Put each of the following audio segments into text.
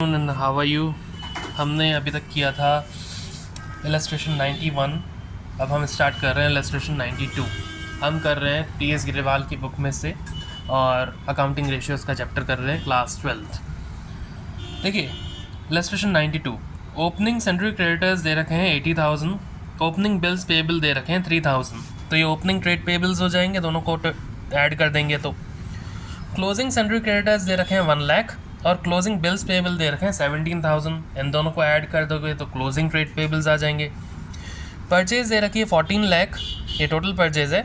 How are you. हमने अभी तक किया था इलस्ट्रेशन 91। अब हम स्टार्ट कर रहे हैं इलस्ट्रेशन 92। हम कर रहे हैं टी एस गिरेवाल की बुक में से और अकाउंटिंग रेशियोज़ का चैप्टर कर रहे हैं क्लास 12th। देखिए इलस्ट्रेशन 92, ओपनिंग सेंट्री क्रेडिटर्स दे रखे हैं 80,000, ओपनिंग बिल्स पेबल दे रखे हैं 3,000। तो ये ओपनिंग ट्रेड पेबल्स हो जाएंगे, दोनों को ऐड कर देंगे तो क्लोजिंग सेंट्री क्रेडिटर्स दे रखे हैं 1 लाख और क्लोजिंग बिल्स पेबल दे रखे हैं 17,000। इन दोनों को ऐड कर दोगे तो क्लोजिंग ट्रेड पेबल्स आ जाएंगे। परचेज दे रखी है 14 लाख, ये टोटल परचेज है।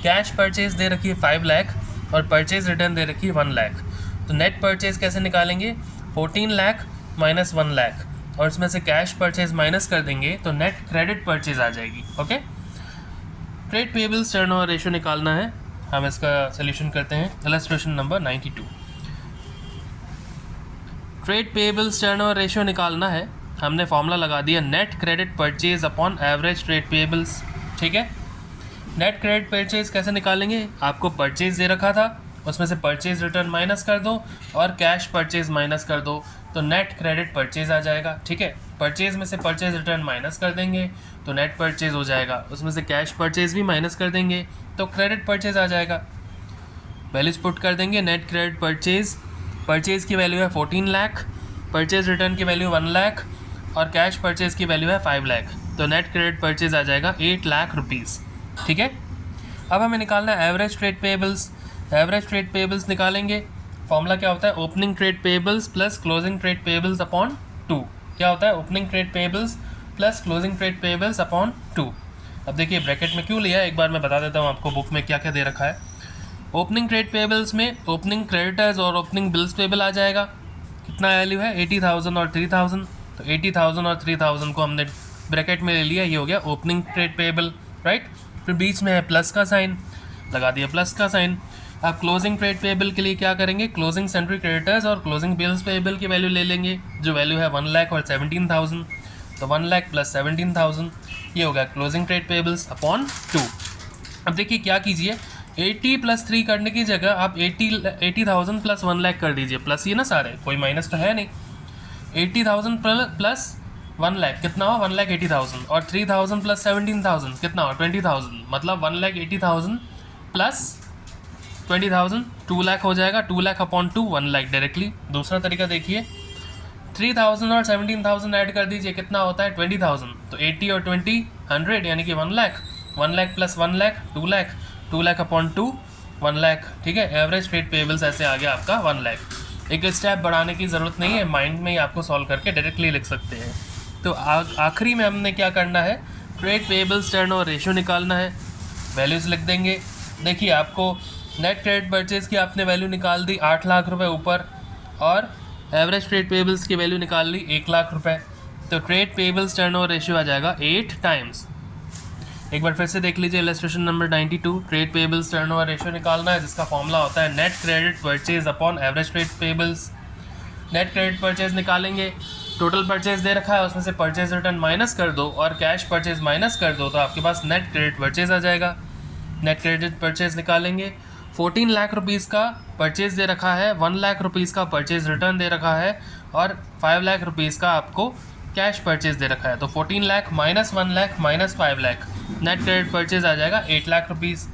कैश परचेज दे रखी है 5 लाख और परचेज रिटर्न दे रखी है 1 लाख। तो नेट परचेज कैसे निकालेंगे? 14 लाख माइनस 1 लाख और इसमें से कैश परचेज माइनस कर देंगे तो नेट क्रेडिट परचेज आ जाएगी। Okay, trade payables turnover ratio निकालना है। हम इसका सोल्यूशन करते हैं। Illustration number 92, trade payables turnover ratio निकालना है। हमने फॉर्मूला लगा दिया net credit purchase upon average trade payables. ठीक है, नेट क्रेडिट परचेज कैसे निकालेंगे? आपको परचेज दे रखा था, उसमें से परचेज रिटर्न माइनस कर दो और कैश परचेज माइनस कर दो तो नेट क्रेडिट परचेज आ जाएगा। ठीक है, परचेज में से परचेज रिटर्न माइनस कर देंगे तो नेट परचेज हो जाएगा, उसमें से कैश परचेज भी माइनस कर देंगे तो क्रेडिट परचेज आ जाएगा। वैल्यूज पुट कर देंगे। नेट क्रेडिट परचेज, परचेज की वैल्यू है 14 लाख, परचेज रिटर्न की वैल्यू 1 लाख और कैश परचेज की वैल्यू है 5 लाख। तो नेट क्रेडिट परचेज आ जाएगा 8 लाख रुपीज़। ठीक है, अब हमें निकालना है average trade pebbles. Average trade pebbles निकालेंगे। फॉर्मूला क्या होता है? Opening trade payables plus closing trade payables upon 2। क्या होता है? Opening trade payables plus closing trade payables upon 2। अब देखिए ब्रैकेट में क्यों लिया है, एक बार मैं बता देता हूँ आपको बुक में क्या क्या दे रखा है। ओपनिंग ट्रेड पेबल्स में ओपनिंग क्रेडिटर्स और ओपनिंग बिल्स पेबल आ जाएगा। कितना वैल्यू है? 80,000 और 3,000। तो 80,000 और 3,000 को हमने ब्रैकेट में ले लिया, ये हो गया ओपनिंग ट्रेड पेबल, राइट। फिर बीच में है प्लस का साइन, लगा दिया प्लस का साइन। अब क्लोजिंग ट्रेड पेबल के लिए क्या करेंगे? क्लोजिंग सेंट्री क्रेडिटर्स और क्लोजिंग बिल्स पेबल की वैल्यू ले लेंगे, जो वैल्यू है 1 लाख और 17,000। तो 1 लाख प्लस 17,000, ये हो गया क्लोजिंग ट्रेड पेबल्स अपॉन 2। अब देखिए क्या कीजिए, 80 प्लस 3 करने की जगह आप 80,000 प्लस 1 लाख कर दीजिए। प्लस ही ना सारे, कोई माइनस तो है नहीं। 80,000 प्लस 1 लाख कितना हो? 1,80,000 और 3,000 प्लस 17,000 कितना हो? 20,000। मतलब 1,80,000 प्लस 20,000 2 लाख हो जाएगा। 2 लाख अपॉन 2 1 लाख डायरेक्टली। दूसरा तरीका देखिए, 3,000 और 17,000 ऐड कर दीजिए, कितना होता है? 20,000। तो 80 और 20 100 यानी कि 1 लाख। 1 lakh plus 1 lakh 2 lakh, 2 lakh upon 2 1 lakh. ठीक है, एवरेज ट्रेड पेबल्स ऐसे आ गया आपका 1 लाख। एक स्टेप बढ़ाने की ज़रूरत नहीं है, माइंड में ही आपको सॉल्व करके डायरेक्टली लिख सकते हैं। तो आखिरी में हमने क्या करना है? ट्रेड पेबल्स टर्नओवर रेशियो निकालना है। वैल्यूज़ लिख देंगे। देखिए आपको नेट क्रेडिट परचेज की आपने वैल्यू निकाल दी 8 लाख रुपए ऊपर और एवरेज ट्रेड पेबल्स की वैल्यू निकाल ली 1 लाख रुपए। तो ट्रेड पेबल्स टर्नओवर रेशियो आ जाएगा 8 टाइम्स। एक बार फिर से देख लीजिए illustration number 92, trade payables turnover ratio निकालना है, जिसका फॉर्मूला होता है net credit purchase upon average trade pebbles. Net credit purchase निकालेंगे, टोटल परचेज दे रखा है, उसमें से परचेज रिटर्न माइनस कर दो और कैश परचेज माइनस कर दो तो आपके पास नेट क्रेडिट परचेज आ जाएगा। नेट क्रेडिट परचेज निकालेंगे, 14 लाख रुपीज़ का परचेज दे रखा है, 1 लाख रुपीज़ का परचेज रिटर्न दे रखा है और 5 लाख रुपीज़ का आपको कैश परचेज दे रखा है। तो 14 lakh minus 1 lakh minus 5 lakh, net credit purchase आ जाएगा 8 lakh rupees.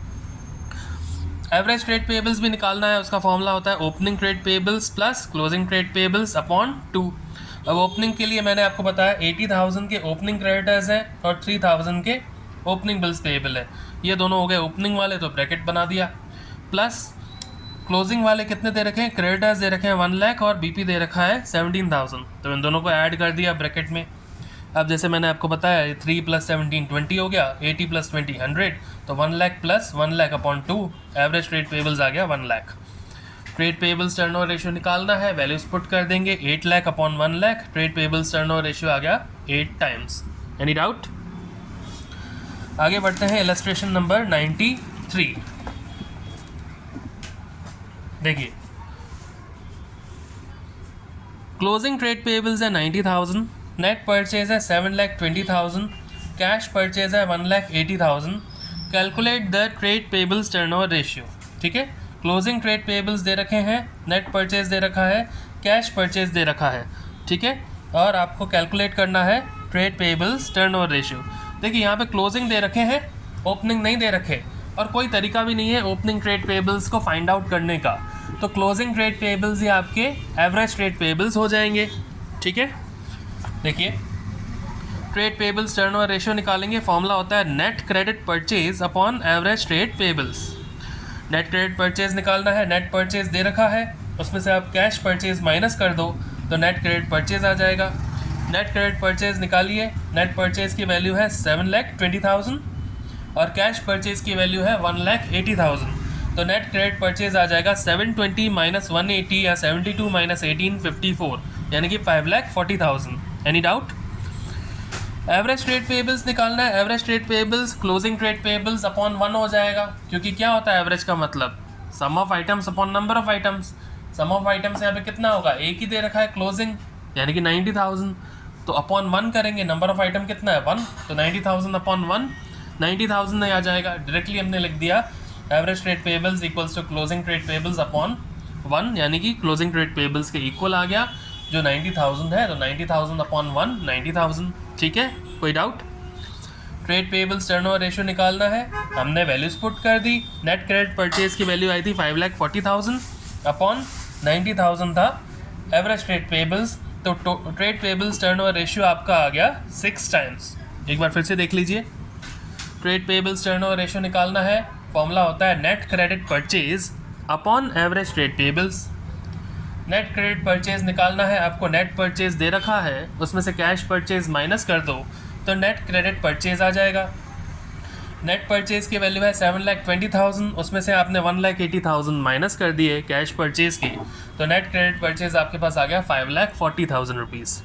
Average trade payables भी निकालना है, उसका फॉर्मूला होता है opening trade payables plus closing trade payables upon 2। अब ओपनिंग के लिए मैंने आपको बताया 80,000 के ओपनिंग क्रेडिटर्स हैं और 3,000 के ओपनिंग बिल्स पेबल है। ये दोनों हो गए ओपनिंग वाले, तो ब्रैकेट बना दिया। प्लस क्लोजिंग वाले कितने दे रखे हैं? क्रेडिटर्स दे रखे हैं 1 लाख और बीपी दे रखा है 17,000। तो इन दोनों को ऐड कर दिया ब्रैकेट में। अब जैसे मैंने आपको बताया 3 प्लस 17 20 हो गया, 80 प्लस 20 100। तो 1 lakh plus 1 lakh upon 2, average trade payables आ गया 1 lakh. Trade payables turnover ratio निकालना है, वैल्यूज पुट कर देंगे 8 lakh upon 1 lakh. Trade payables turnover ratio आ गया 8 टाइम्स। Any doubt? आगे बढ़ते हैं इलस्ट्रेशन नंबर 93। देखिए क्लोजिंग ट्रेड पेबल्स है 90,000, नेट परचेज है 7,20,000, कैश परचेज है 1,80,000। Calculate the trade payables turnover ratio. ठीक है, क्लोजिंग ट्रेड पेबल्स दे रखे हैं, नेट परचेज दे रखा है कैश परचेज दे रखा है, ठीक है। और आपको कैलकुलेट करना है ट्रेड पेबल्स टर्नओवर रेशियो। देखिए यहाँ पे क्लोजिंग दे रखे हैं, ओपनिंग नहीं दे रखे, और कोई तरीका भी नहीं है ओपनिंग ट्रेड पेबल्स को फाइंड आउट करने का। तो क्लोजिंग ट्रेड पेबल्स ही आपके एवरेज ट्रेड पेबल्स हो जाएंगे, ठीक है। देखिए ट्रेड पेबल्स टर्नओवर रेशियो निकालेंगे, फॉर्मूला होता है net credit purchase upon average trade pebbles. Net credit purchase निकालना है, नेट परचेज दे रखा है, उसमें से आप कैश परचेज माइनस कर दो तो नेट क्रेडिट परचेज आ जाएगा। नेट क्रेडिट परचेज निकालिए, नेट परचेज की वैल्यू है 7,20,000 और कैश परचेज की वैल्यू है 1,80,000। तो नेट क्रेडिट परचेज आ जाएगा 720 माइनस 180 या 72 माइनस 1854, यानी कि 5,40,000। Any doubt? Average trade pebbles निकालना है, average trade pebbles closing trade payables upon 1 हो जाएगा, क्योंकि क्या होता है एवरेज का मतलब sum of items upon number of items. Sum of items यहाँ पे कितना होगा, एक ही दे रखा है क्लोजिंग, यानी कि 90,000, तो अपॉन 1 करेंगे, नंबर ऑफ आइटम कितना है 1, तो 90,000 अपॉन 1 90,000 नहीं आ जाएगा, डायरेक्टली हमने लिख दिया average trade payables equals to closing trade payables upon 1, यानी कि क्लोजिंग ट्रेड पेबल्स के इक्वल आ गया जो 90,000 है, तो 90,000 अपॉन 1 90,000, ठीक है। कोई doubt? Trade payables turnover ratio निकालना है, हमने वैल्यूज पुट कर दी। नेट क्रेडिट परचेज की वैल्यू आई थी 5,40,000 अपॉन 90,000 था एवरेज ट्रेड पेबल्स, तो ट्रेड पेबल्स टर्नओवर रेशियो आपका आ गया 6 टाइम्स। एक बार फिर से देख लीजिए, ट्रेड पेबल्स टर्नओवर रेशियो निकालना है, फॉर्मूला होता है net credit purchase upon average trade pebbles. Net credit purchase निकालना है, आपको नेट परचेज दे रखा है, उसमें से कैश परचेज माइनस कर दो तो नेट क्रेडिट परचेज आ जाएगा। नेट परचेज की वैल्यू है 7,20,000, उसमें से आपने 1,80,000 माइनस कर दिए कैश परचेज की, तो नेट क्रेडिट परचेज आपके पास आ गया 5,40,000 रुपीज़।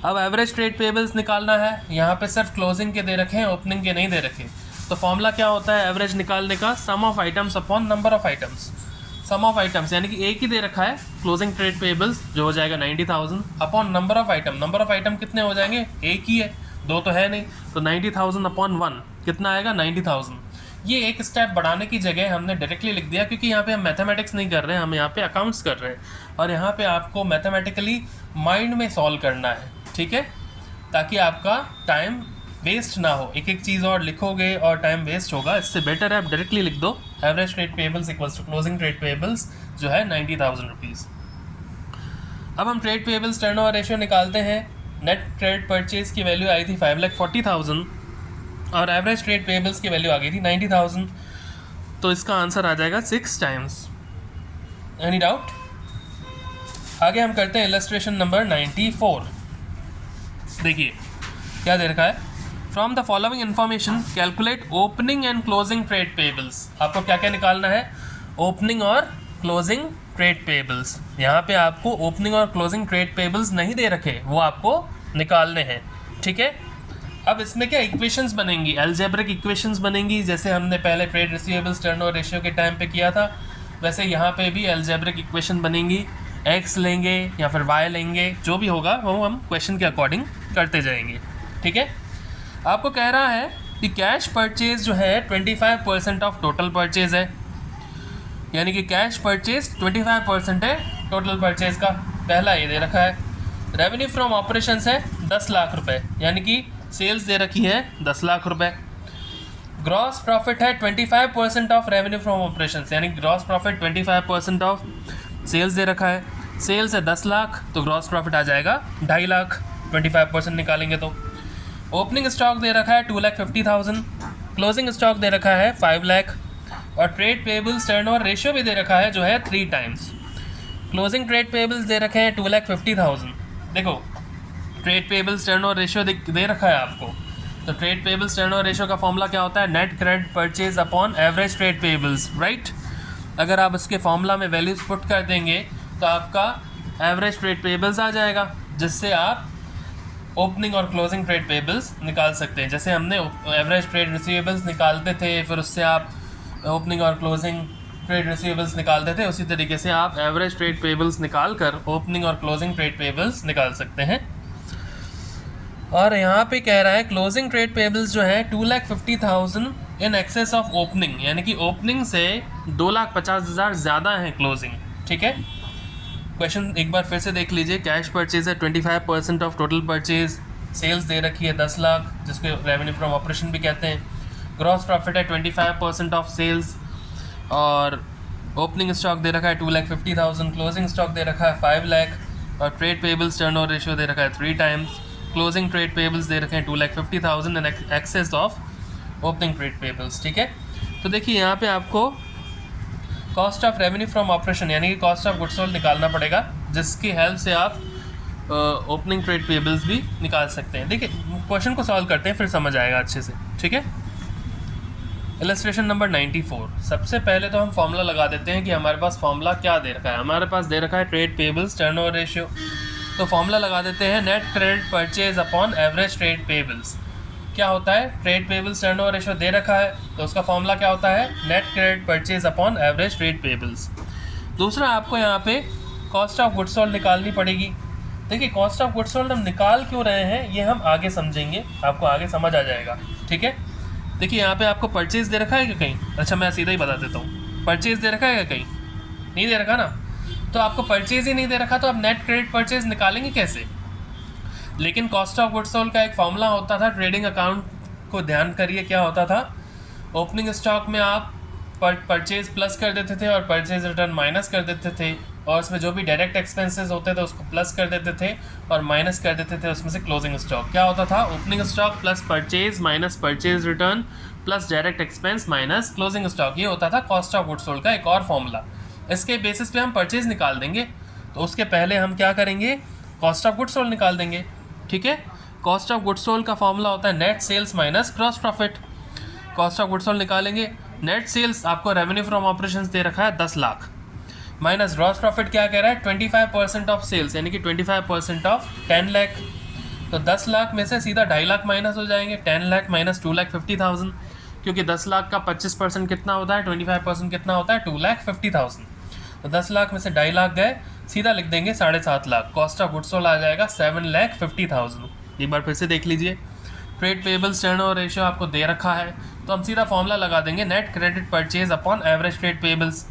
अब एवरेज ट्रेड पेबल्स निकालना है, यहाँ पे सिर्फ क्लोजिंग के दे रखे हैं, ओपनिंग के नहीं दे रखे, तो फॉर्मूला क्या होता है एवरेज निकालने का, sum of items upon number of items. Sum of items यानी कि एक ही दे रखा है क्लोजिंग ट्रेड पेबल्स जो हो जाएगा 90,000 upon number of item, number of item कितने हो जाएंगे, एक ही है, दो तो है नहीं, तो 90,000 अपॉन 1 कितना आएगा 90,000। ये एक स्टेप बढ़ाने की जगह हमने डायरेक्टली लिख दिया, क्योंकि यहाँ पे हम मैथमेटिक्स नहीं कर रहे हैं, हम यहाँ पे अकाउंट्स कर रहे हैं, और यहाँ पे आपको मैथमेटिकली माइंड में सॉल्व करना है, ठीक है, ताकि आपका टाइम वेस्ट ना हो। एक एक चीज़ और लिखोगे और टाइम वेस्ट होगा, इससे बेटर है आप डायरेक्टली लिख दो average trade payables equals to closing trade payables जो है 90,000 रुपीज़। अब हम ट्रेड पेबल्स टर्नओवर रेशियो निकालते हैं। नेट क्रेडिट परचेज की वैल्यू आई थी 5,40,000 और एवरेज ट्रेड पेबल्स की वैल्यू आ गई थी 90,000, तो इसका आंसर आ जाएगा 6 टाइम्स। Any doubt? आगे हम करते हैं इलस्ट्रेशन नंबर 94। देखिए क्या दे रखा है, from the following information calculate opening and closing trade pebbles. आपको क्या क्या निकालना है, ओपनिंग और क्लोजिंग ट्रेड पेबल्स। यहाँ पे आपको ओपनिंग और क्लोजिंग ट्रेड पेबल्स नहीं दे रखे, वो आपको निकालने हैं, ठीक है। अब इसमें क्या इक्वेशंस बनेंगी, अलजेब्रिक इक्वेशंस बनेंगी, जैसे हमने पहले ट्रेड रिसीवेबल्स टर्नओवर रेशियो के टाइम पे किया था, वैसे यहाँ पे भी अलजेब्रिक इक्वेशन बनेंगी। एक्स लेंगे या फिर वाई लेंगे, जो भी होगा वो हम क्वेश्चन के अकॉर्डिंग करते जाएंगे, ठीक है। आपको कह रहा है कि कैश परचेज जो है 25% ऑफ टोटल परचेज है, यानी कि कैश परचेज 25% है टोटल परचेज का, पहला ये दे रखा है। रेवेन्यू फ्रॉम ऑपरेशंस है 10 लाख रुपए, यानी कि सेल्स दे रखी है 10 लाख रुपए। ग्रॉस प्रॉफिट है 25% ऑफ रेवेन्यू फ्रॉम ऑपरेशंस, यानी ग्रॉस प्रॉफिट 25% ऑफ सेल्स दे रखा है। सेल्स है 10 लाख, तो ग्रॉस प्रॉफिट आ जाएगा 2.5 लाख, 25% निकालेंगे तो। ओपनिंग स्टॉक दे रखा है 2,50,000, क्लोजिंग स्टॉक दे रखा है 5 लाख, और ट्रेड पेबल्स टर्नओवर रेशियो भी दे रखा है जो है 3 टाइम्स। क्लोजिंग ट्रेड पेबल्स दे रखे हैं 2,50,000। देखो ट्रेड पेबल्स टर्नओवर रेशियो दे रखा है आपको, तो ट्रेड पेबल्स टर्नओवर रेशियो का फॉर्मूला क्या होता है, net credit purchase upon average trade pebbles, right. अगर आप इसके फॉर्मूला में वैल्यूज पुट कर देंगे तो आपका एवरेज ट्रेड पेबल्स आ जाएगा, जिससे आप ओपनिंग और क्लोजिंग ट्रेड पेबल्स निकाल सकते हैं। जैसे हमने एवरेज ट्रेड रिसीवेबल्स निकालते थे, फिर उससे आप ओपनिंग और क्लोजिंग ट्रेड रिसीवेबल्स निकालते थे, उसी तरीके से आप एवरेज ट्रेड पेबल्स निकाल कर ओपनिंग और क्लोजिंग ट्रेड पेबल्स निकाल सकते हैं। और यहाँ पे कह रहा है क्लोजिंग ट्रेड पेबल्स जो है 2,50,000 इन एक्सेस ऑफ ओपनिंग, यानी कि ओपनिंग से 2,50,000 ज़्यादा है क्लोजिंग, ठीक है। क्वेश्चन एक बार फिर से देख लीजिए। कैश परचेज है 25% ऑफ टोटल परचेज, सेल्स दे रखी है 10 लाख जिसको रेवेन्यू फ्रॉम ऑपरेशन भी कहते हैं, ग्रॉस प्रॉफिट है 25% ऑफ सेल्स, और ओपनिंग स्टॉक दे रखा है 2,50,000, क्लोजिंग स्टॉक दे रखा है 5 लाख, और ट्रेड पेबल्स टर्नओवर रेशियो दे रखा है 3 टाइम्स, क्लोजिंग ट्रेड पेबल्स दे रखे हैं 2,50,000 and excess of opening trade payables. ठीक है, तो देखिए यहाँ पे आपको cost of revenue from operation यानी कि कॉस्ट ऑफ गुड्स सोल्ड निकालना पड़ेगा, जिसकी हेल्प से आप ओपनिंग ट्रेड पेबल्स भी निकाल सकते हैं। देखिए क्वेश्चन को सॉल्व करते हैं फिर समझ आएगा अच्छे से। ठीक है, इलस्ट्रेशन नंबर 94। सबसे पहले तो हम फॉर्मूला लगा देते हैं कि हमारे पास फॉर्मूला क्या दे रखा है। हमारे पास दे रखा है ट्रेड पेबल्स टर्नओवर रेशियो, तो फॉर्मूला लगा देते हैं net credit purchase upon average trade pebbles. क्या होता है, ट्रेड पेबल्स टर्नओवर रेशियो दे रखा है तो उसका फॉर्मूला क्या होता है, net credit purchase upon average trade pebbles. दूसरा आपको यहाँ पे कॉस्ट ऑफ गुड्स सोल्ड निकालनी पड़ेगी। देखिए कॉस्ट ऑफ गुड्स सोल्ड हम निकाल क्यों रहे हैं ये हम आगे समझेंगे, आपको आगे समझ आ जाएगा। ठीक है, देखिए यहाँ पे आपको परचेज दे रखा है क्या कहीं, अच्छा मैं सीधा ही बता देता हूँ, परचेज दे रखा है क्या कहीं, नहीं दे रखा ना, तो आपको परचेज ही नहीं दे रखा तो आप नेट क्रेडिट परचेज निकालेंगे कैसे। लेकिन कॉस्ट ऑफ गुड्स सोल्ड का एक फॉर्मूला होता था, ट्रेडिंग अकाउंट को ध्यान करिए क्या होता था, ओपनिंग स्टॉक में आप परचेज प्लस कर देते थे और परचेज रिटर्न माइनस कर देते थे, और उसमें जो भी डायरेक्ट एक्सपेंसेस होते थे उसको प्लस कर देते थे और माइनस कर देते थे उसमें से क्लोजिंग स्टॉक। क्या होता था, opening stock plus purchase minus purchase return plus direct expense minus closing stock, ये होता था कॉस्ट ऑफ गुड्स सोल्ड का एक और फॉर्मूला। इसके बेसिस पे हम परचेज निकाल देंगे, तो उसके पहले हम क्या करेंगे, कॉस्ट ऑफ गुड्स सोल्ड निकाल देंगे। ठीक है, कॉस्ट ऑफ गुड्स सोल्ड का फॉर्मूला होता है net sales minus gross profit. Cost of goods sold निकालेंगे, नेट सेल्स आपको रेवेन्यू फ्रॉम ऑपरेशंस दे रखा है 10 लाख, माइनस ग्रॉस प्रॉफिट क्या कह रहा है 25% ऑफ सेल्स यानी कि 25% ऑफ 10 लाख, तो 10 लाख में से सीधा 2.5 लाख माइनस हो जाएंगे, 10 लाख माइनस 2,50,000, क्योंकि 10 लाख का 25% कितना होता है, 25% कितना होता है 2,50,000, तो 10 लाख में से 2.5 लाख गए, सीधा लिख देंगे 7.5 lakh, cost of goods sold आ जाएगा 7,50,000। एक बार फिर से देख लीजिए, ट्रेड पेबल्स टर्नओवर रेशियो आपको दे रखा है तो हम सीधा फॉर्मूला लगा देंगे net credit purchase upon average trade pebbles.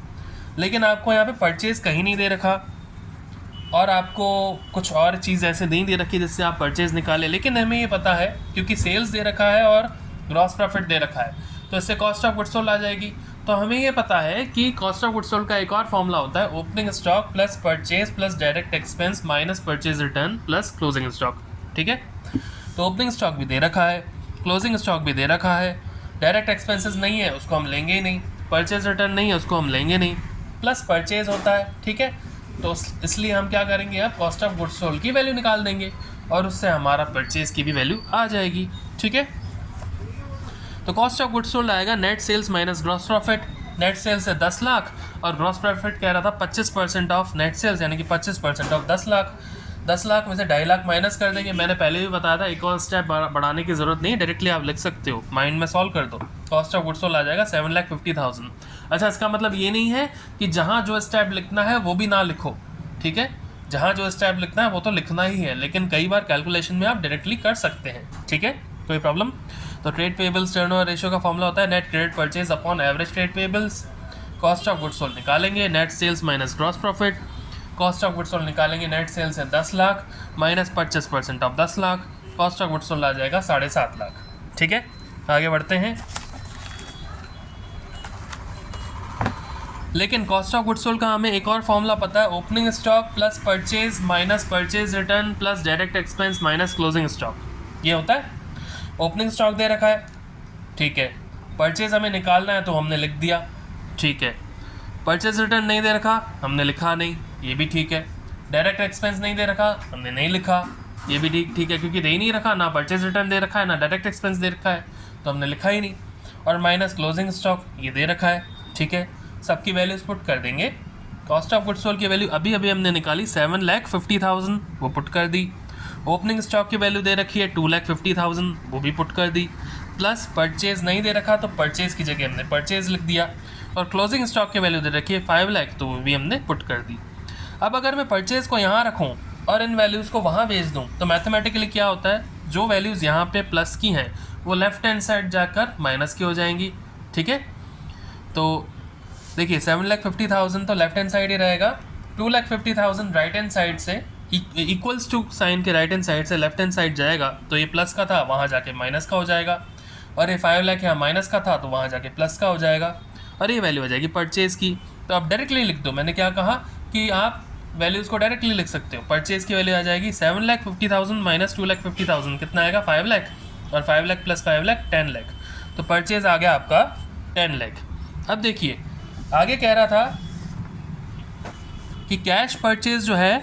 लेकिन आपको यहाँ पे परचेज कहीं नहीं दे रखा और आपको कुछ और चीज़ ऐसे नहीं दे रखी जिससे आप परचेज निकालें, लेकिन हमें ये पता है क्योंकि सेल्स दे रखा है और ग्रॉस प्रॉफिट दे रखा है तो इससे कॉस्ट ऑफ गुड्स सोल्ड आ जाएगी। तो हमें ये पता है कि कॉस्ट ऑफ गुड्स सोल्ड का एक और फॉर्मूला होता है opening stock plus purchase plus direct expense minus purchase return plus closing stock. ठीक है, तो ओपनिंग स्टॉक भी दे रखा है, क्लोजिंग स्टॉक भी दे रखा है, डायरेक्ट एक्सपेंसेस नहीं है उसको हम लेंगे ही नहीं, परचेज रिटर्न नहीं है उसको हम लेंगे नहीं, प्लस परचेज होता है। ठीक है, तो इसलिए हम क्या करेंगे, अब कॉस्ट ऑफ गुड्स सोल्ड की वैल्यू निकाल देंगे और उससे हमारा परचेज की भी वैल्यू आ जाएगी। ठीक है, तो कॉस्ट ऑफ गुड्स सोल्ड आएगा net sales minus gross profit. Net sales है 10 लाख और ग्रॉस प्रॉफिट कह रहा था 25% ऑफ नेट सेल्स यानी कि 25% ऑफ 10 लाख। 10 लाख में से 2.5 लाख माइनस कर देंगे, मैंने पहले भी बताया था एक और स्टेप बढ़ाने की ज़रूरत नहीं, डायरेक्टली आप लिख सकते हो, माइंड में सॉल्व कर दो, कॉस्ट ऑफ गुड्स सोल्ड आ जाएगा 7,50,000। अच्छा, इसका मतलब ये नहीं है कि जहाँ जो स्टेप लिखना है वो भी ना लिखो। ठीक है, जहाँ जो स्टेप लिखना है वो तो लिखना ही है, लेकिन कई बार कैलकुलेशन में आप डायरेक्टली कर सकते हैं। ठीक है, कोई प्रॉब्लम। तो ट्रेड पेबल्स टर्नओवर रेशियो का फॉर्मूला होता है net credit purchase upon average trade payables. Cost of goods sold निकालेंगे, net sales minus gross profit. Cost of goods sold निकालेंगे, नेट सेल्स है 10 lakh minus 25% of 10 lakh, cost of goods sold आ जाएगा 7.5 लाख। ठीक है, आगे बढ़ते हैं। लेकिन कॉस्ट ऑफ गुड्स सोल्ड का हमें एक और फॉर्मूला पता है, opening stock plus purchase minus purchase return plus direct expense minus closing stock, ये होता है। ओपनिंग स्टॉक दे रखा है, ठीक है, परचेज हमें निकालना है तो हमने लिख दिया, ठीक है, परचेज रिटर्न नहीं दे रखा हमने लिखा नहीं, ये भी ठीक है, डायरेक्ट एक्सपेंस नहीं दे रखा हमने नहीं लिखा, ये भी ठीक है, क्योंकि दे ही नहीं रखा, ना परचेज रिटर्न दे रखा है ना डायरेक्ट एक्सपेंस दे रखा है तो हमने लिखा ही नहीं, और माइनस क्लोजिंग स्टॉक ये दे रखा है। ठीक है, सबकी वैल्यूज पुट कर देंगे। कॉस्ट ऑफ गुड्स सोल्ड की वैल्यू अभी हमने निकाली 7,50,000, वो पुट कर दी। ओपनिंग स्टॉक की वैल्यू दे रखी है 2,50,000, वो भी पुट कर दी। प्लस परचेज नहीं दे रखा तो परचेज की जगह हमने परचेज लिख दिया, और क्लोजिंग स्टॉक की वैल्यू दे रखी है 5 लाख, तो वो भी हमने पुट कर दी। अब अगर मैं परचेज को यहाँ रखूँ और इन वैल्यूज़ को वहाँ भेज दूँ तो मैथमेटिकली क्या होता है, जो वैल्यूज़ यहाँ पे प्लस की हैं वो लेफ्ट हैंड साइड जाकर माइनस की हो जाएंगी। ठीक है, तो देखिए 7,50,000 तो लेफ्ट हैंड साइड ही रहेगा, 2,50,000 राइट हैंड साइड से इक्वल्स टू साइन के राइट हैंड साइड से लेफ्ट हैंड साइड जाएगा तो ये प्लस का था वहाँ जाके माइनस का हो जाएगा, और ये 5 लाख यहाँ माइनस का था तो वहाँ जाके प्लस का हो जाएगा, और ये वैल्यू हो जाएगी परचेज़ की। तो आप डायरेक्टली लिख दो, मैंने क्या कहा कि आप वैल्यूज़ को डायरेक्टली लिख सकते हो। परचेज़ की वैल्यू आ जाएगी 7,50,000 माइनस 2,50,000 कितना आएगा 5 लाख, और 5 लाख प्लस 5 लाख 10 लाख, तो परचेज़ आ गया आपका 10 लाख। अब देखिए आगे कह रहा था कि कैश परचेज़ जो है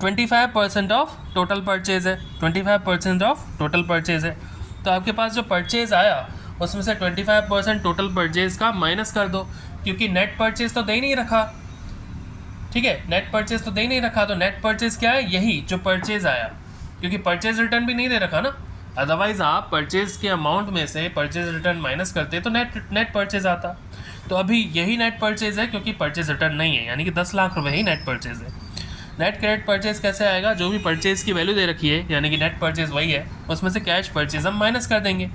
25% ऑफ टोटल परचेज़ है, 25% ऑफ टोटल परचेज़ है। तो आपके पास जो परचेज़ आया उसमें से 25% टोटल परचेज़ का माइनस कर दो, क्योंकि नेट परचेज़ तो दे ही नहीं रखा, ठीक है, नेट परचेज़ तो दे ही नहीं रखा, तो नेट परचेज़ क्या है, यही जो परचेज़ आया, क्योंकि परचेज़ रिटर्न भी नहीं दे रखा ना, अदरवाइज़ आप परचेज़ के अमाउंट में से परचेज़ रिटर्न माइनस करते तो नेट परचेज़ आता। तो अभी यही नेट परचेज़ है क्योंकि परचेज़ रिटर्न नहीं है, यानी कि 10 लाख रुपए ही नेट परचेज़ है। नेट क्रेडिट परचेज़ कैसे आएगा, जो भी परचेज़ की वैल्यू दे रखी है यानी कि नेट परचेज़ वही है, उसमें से कैश परचेज़ हम माइनस कर देंगे।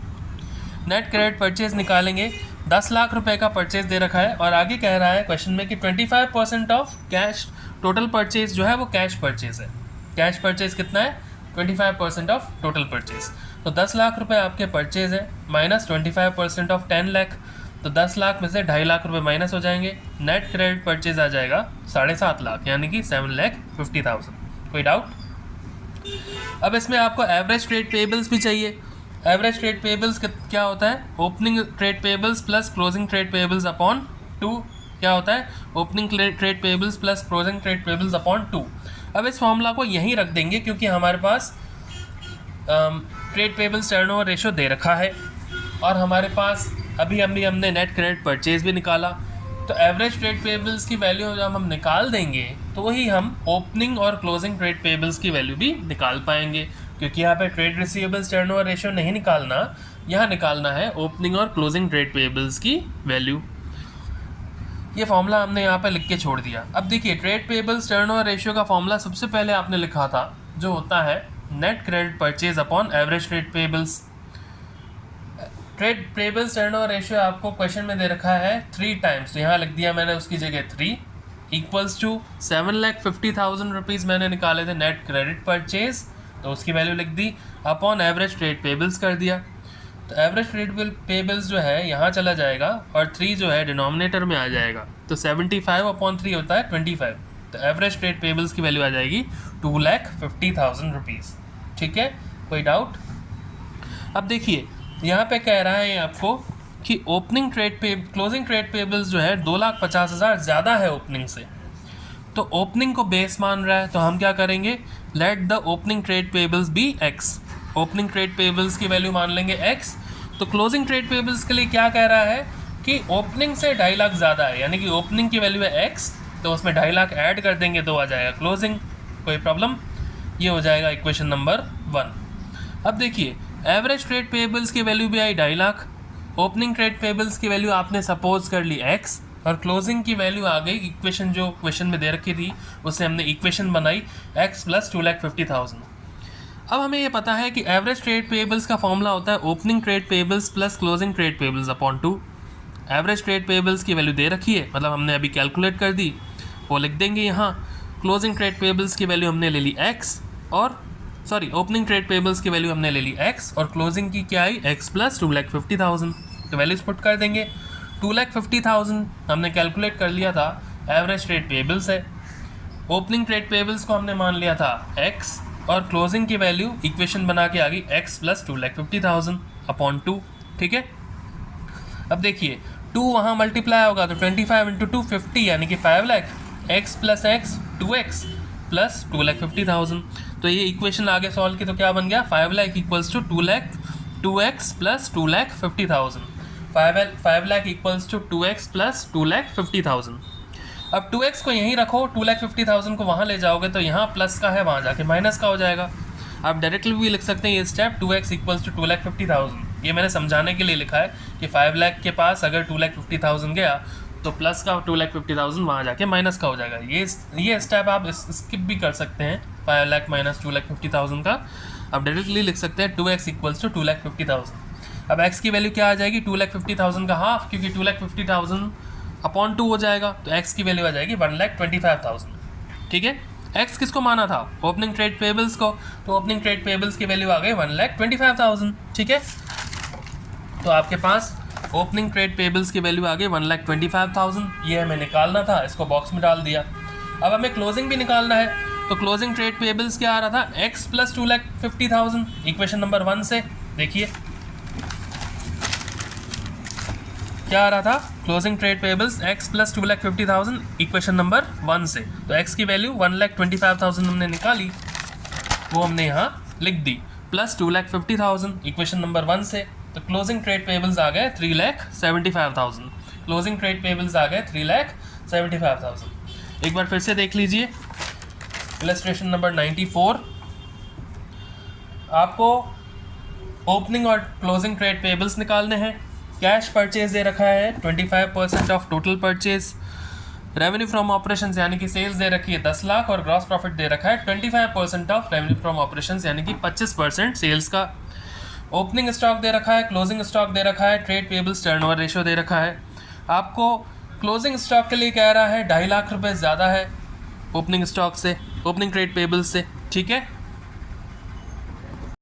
नेट क्रेडिट परचेज़ निकालेंगे, 10 लाख रुपए का परचेज़ दे रखा है, और आगे कह रहा है क्वेश्चन में कि 25% ऑफ कैश टोटल परचेज़ जो है वो कैश परचेज़ है। कैश परचेज़ कितना है 25% ऑफ टोटल परचेज़, तो 10 लाख रुपए आपके परचेज़ है माइनस 25% ऑफ 10 लाख, तो 10 लाख में से 2.5 लाख रुपए माइनस हो जाएंगे, नेट क्रेडिट परचेज़ आ जाएगा 7.5 लाख यानी कि 7,50,000। कोई डाउट? अब इसमें आपको एवरेज ट्रेड पेबल्स भी चाहिए। एवरेज ट्रेड पेबल्स क्या होता है, opening trade payables plus closing trade payables upon 2, क्या होता है opening trade payables plus closing trade payables upon 2। अब इस फॉर्मूला को यहीं रख देंगे क्योंकि हमारे पास ट्रेड पेबल्स टर्नओवर रेशो दे रखा है, और हमारे पास अभी हमने नेट क्रेडिट परचेज़ भी निकाला, तो एवरेज ट्रेड पेबल्स की वैल्यू जब हम निकाल देंगे तो वही हम ओपनिंग और क्लोजिंग ट्रेड पेबल्स की वैल्यू भी निकाल पाएंगे, क्योंकि यहाँ पे ट्रेड रिसीवेबल्स टर्नओवर रेशो नहीं निकालना, यहाँ निकालना है ओपनिंग और क्लोजिंग ट्रेड पेबल्स की वैल्यू। ये फॉर्मूला हमने यहाँ पे लिख के छोड़ दिया। अब देखिए ट्रेड पेबल्स टर्नओवर रेशियो का फॉर्मूला सबसे पहले आपने लिखा था जो होता है net credit purchase upon average trade pebbles. Trade payables turnover ratio आपको क्वेश्चन में दे रखा है 3 टाइम्स, तो यहाँ लिख दिया मैंने उसकी जगह 3 इक्वल्स टू 7,50,000 रुपीज़ मैंने निकाले थे नेट क्रेडिट परचेज, तो उसकी वैल्यू लिख दी अपॉन एवरेज ट्रेड पेबल्स कर दिया। तो एवरेज ट्रेड पेबल्स जो है यहाँ चला जाएगा और 3 जो है डिनोमिनेटर में आ जाएगा, तो 75/3 होता है 25, तो एवरेज ट्रेड पेबल्स की वैल्यू आ जाएगी 2,50,000 रुपीज़। ठीक है, कोई डाउट? अब देखिए यहाँ पे कह रहा है आपको कि ओपनिंग क्लोजिंग ट्रेड पेबल्स जो है 2,50,000 ज़्यादा है ओपनिंग से, तो ओपनिंग को बेस मान रहा है, तो हम क्या करेंगे, let the opening trade payables be X. Opening trade payables की वैल्यू मान लेंगे x, तो क्लोजिंग ट्रेड पेबल्स के लिए क्या कह रहा है कि ओपनिंग से 2.5 लाख ज़्यादा है, यानी कि ओपनिंग की वैल्यू है x, तो उसमें 2.5 लाख ऐड कर देंगे तो आ जाएगा क्लोजिंग। कोई प्रॉब्लम? ये हो जाएगा इक्वेशन नंबर 1। अब देखिए एवरेज ट्रेड पेबल्स की वैल्यू भी आई 2.5 लाख, ओपनिंग ट्रेड पेबल्स की वैल्यू आपने सपोज कर ली x, और क्लोजिंग की वैल्यू आ गई इक्वेशन जो क्वेश्चन में दे रखी थी उससे हमने इक्वेशन बनाई x प्लस 2,50,000। अब हमें ये पता है कि एवरेज ट्रेड पेबल्स का फॉर्मूला होता है opening trade payables plus closing trade payables upon 2। Average trade payables की वैल्यू दे रखी है, मतलब हमने अभी कैलकुलेट कर दी, वो लिख देंगे यहाँ। क्लोजिंग ट्रेड पेबल्स की वैल्यू हमने ले ली x, और ओपनिंग ट्रेड पेबल्स की वैल्यू हमने ले ली x, और क्लोजिंग की क्या आई x प्लस 2,50,000, तो वैल्यूज पुट कर देंगे। 2,50,000 हमने कैलकुलेट कर लिया था एवरेज ट्रेड पेबल्स है, ओपनिंग ट्रेड पेबल्स को हमने मान लिया था x, और क्लोजिंग की वैल्यू इक्वेशन बना के आ गई x प्लस 2,50,000 अपॉन 2। ठीक है, अब देखिए 2 वहाँ मल्टीप्लाई होगा तो 25 इंटू 2 50, यानी कि 5 lakh, x plus x 2x plus 2,50,000। तो ये इक्वेशन आगे सॉल्व की तो क्या बन गया, 5 lakh equals to 2x plus 2,50,000। 5 lakh equals to 2x plus 2,50,000। अब 2x को यहीं रखो, 2,50,000 को वहाँ ले जाओगे तो यहाँ प्लस का है, वहाँ जाके माइनस का हो जाएगा। आप डायरेक्टली भी लिख सकते हैं ये स्टेप 2x इक्वल्स टू 2,50,000। ये मैंने समझाने के लिए लिखा है कि 5 लाख के पास अगर 2,50,000 गया तो प्लस का 2,50,000 वहाँ जाके माइनस का हो जाएगा। ये स्टेप आप स्किप भी कर सकते हैं, 5 लाख माइनस 2,50,000 का आप डायरेक्टली लिख सकते हैं 2x इक्वल्स टू 2,50,000। अब x की वैल्यू क्या आ जाएगी, 2,50,000 का हाफ, क्योंकि 2,50,000 अपॉन 2 हो जाएगा, तो x की वैल्यू आ जाएगी 1,25,000। ठीक है। एक्स किसको माना था? ओपनिंग ट्रेड पेबल्स को। तो ओपनिंग ट्रेड पेबल्स की वैल्यू आ गई 1,25,000, ठीक है। तो आपके पास ओपनिंग ट्रेड पेबल्स की वैल्यू आ गई 1,25,000, ये हमें निकालना था, इसको बॉक्स में डाल दिया। अब हमें क्लोजिंग भी निकालना है, तो क्लोजिंग ट्रेड पेबल्स क्या आ रहा था? एक्स प्लस 2,50,000, इक्वेशन नंबर 1 से देखिए क्या आ रहा था? Closing trade pebbles x plus 2,50,000, equation number 1 से। तो एक्स की वैल्यू 1,25,000 हमने निकाली, वो हमने यहाँ लिख दी, प्लस 2,50,000 इक्वेशन नंबर 1 से। तो क्लोजिंग ट्रेड पेबल्स आ गए 3,75,000। क्लोजिंग ट्रेड पेबल्स आ गए 3,75,000। एक बार फिर से देख लीजिए इलस्ट्रेशन नंबर 94। आपको ओपनिंग और क्लोजिंग ट्रेड पेबल्स निकालने हैं। कैश परचेज दे रखा है 25% of total purchase. Revenue from operations यानी कि सेल्स दे रखी है 10 लाख, और ग्रॉस प्रॉफिट दे रखा है 25% ऑफ रेवेन्यू फ्रॉम ऑपरेशंस यानी कि 25% सेल्स का। ओपनिंग स्टॉक दे रखा है, क्लोजिंग स्टॉक दे रखा है, ट्रेड पेबल्स टर्नओवर रेशियो दे रखा है। आपको क्लोजिंग स्टॉक के लिए कह रहा है 2.5 लाख रुपये ज़्यादा है ओपनिंग स्टॉक से, ओपनिंग ट्रेड पेबल्स से, ठीक है।